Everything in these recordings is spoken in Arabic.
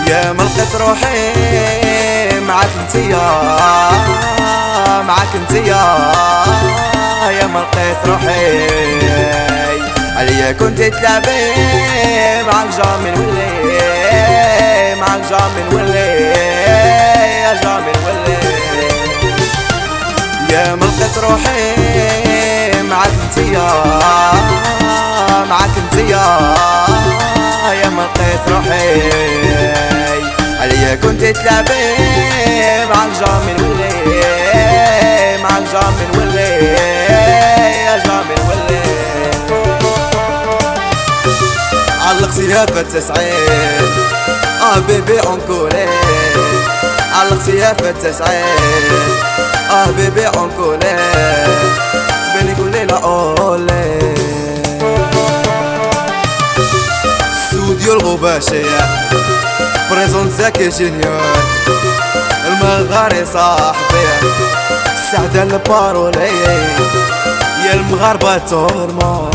يا ما لقيت روحي معاك انتيا، معاك انتيا، يا ما لقيت روحي عليا كنت تلعبي معاك جامي نولي، معاك جامي نولي، يا جامي نولي. يا ما لقيت روحي معاك انتيا، معاك انتيا، يا ما لقيت روحي عليا كنت تلعبي معاك جامي نولي، معاك جامي نولي، يا جامي نولي. علقتيها في التسعين بيبي اونكولي، علقتيها في التسعين بيبي اونكولي، تباني قولي لا اولي. استوديو الغباشية بريزون زكي جينيور، المغاري صاحبي السعدة البارولي، يا المغاربة تورمون.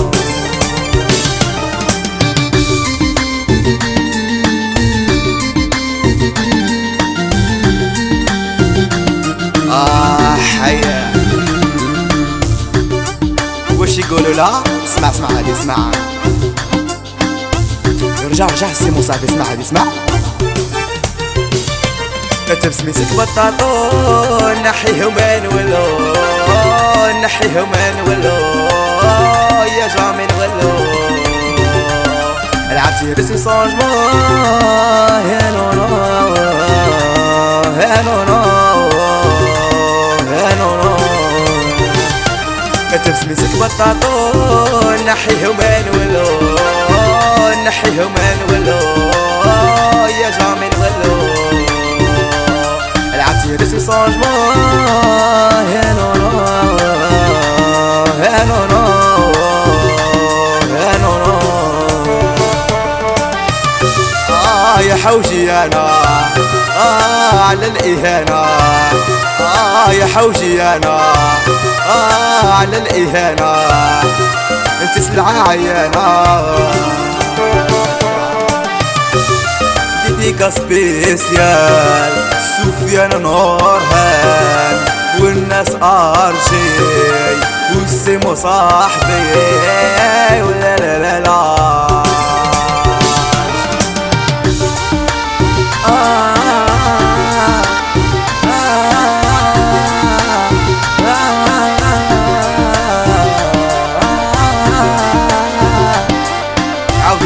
حيا واش يقولوا لا؟ اسمع اسمع هادي، اسمع رجع السي مصعب، اسمع هادي، اسمع. كتب سميتك بطاطو نحيهم ما نولو، نحيهم ما نولو، يا جامي نولو. لعبتي رسي سونجمون يا نونو، يا نونو، يا نونو. كتب سميتك بطاطو نحيهم ما نولو، نحيهم ما نولو، يا جامي نولو. لعبتي رسي سونجمون يا نونو، يا نونو، يا نونو. يا حوجي انا على الاهانة، يا حوجي انا على الاهانة، انت سلعة عيانة. ديديكا سبيسيال سفيان نورهان والناس ارجي والسيمو صاحبي، ولا لا لا لا.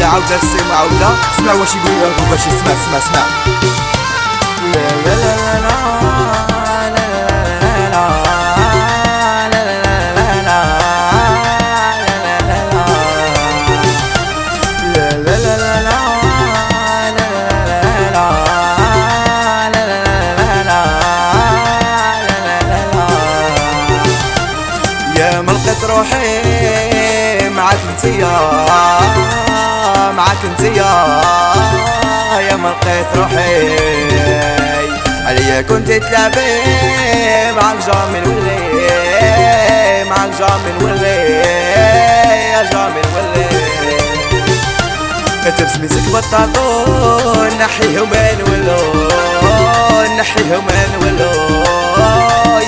عودة السيم عودة، اسمع واش يقولوا لكم باش اسمع اسمع اسمع. لا لا لا لا يا ما لقيت روحي معاك انتيا، معاك انتيا، يا ما لقيت روحي عليا كنت تلعبي معاك جامي نولي، معاك جامي نولي، يا جامي نولي. كتب سميتك بطاطو نحيهم ما نولو، نحيهم ما نولو،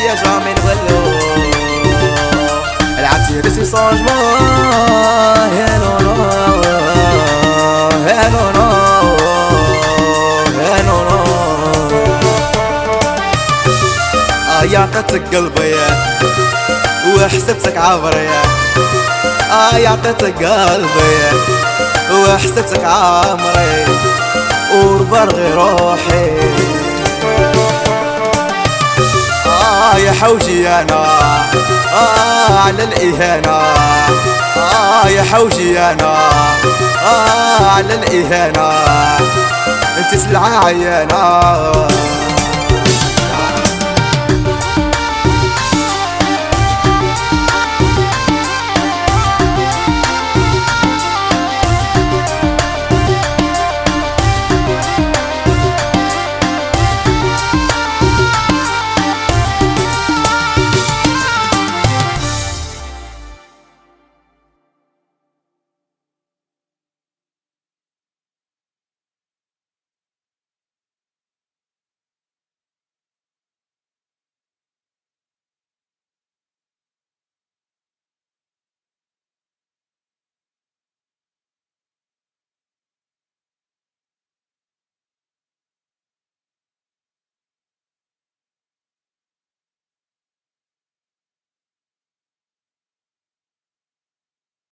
يا جامي نولو. لعبتي رسي سونجمون يا نونو، يا نونو، يا نونو. عطيتك قلبي وحسبتك عبري، عطيتك قلبي وحسبتك عمري وبرغي روحي. يا حوجي انا على الاهانة، يا حوجي انا على الاهانة، انت سلعة عيانة.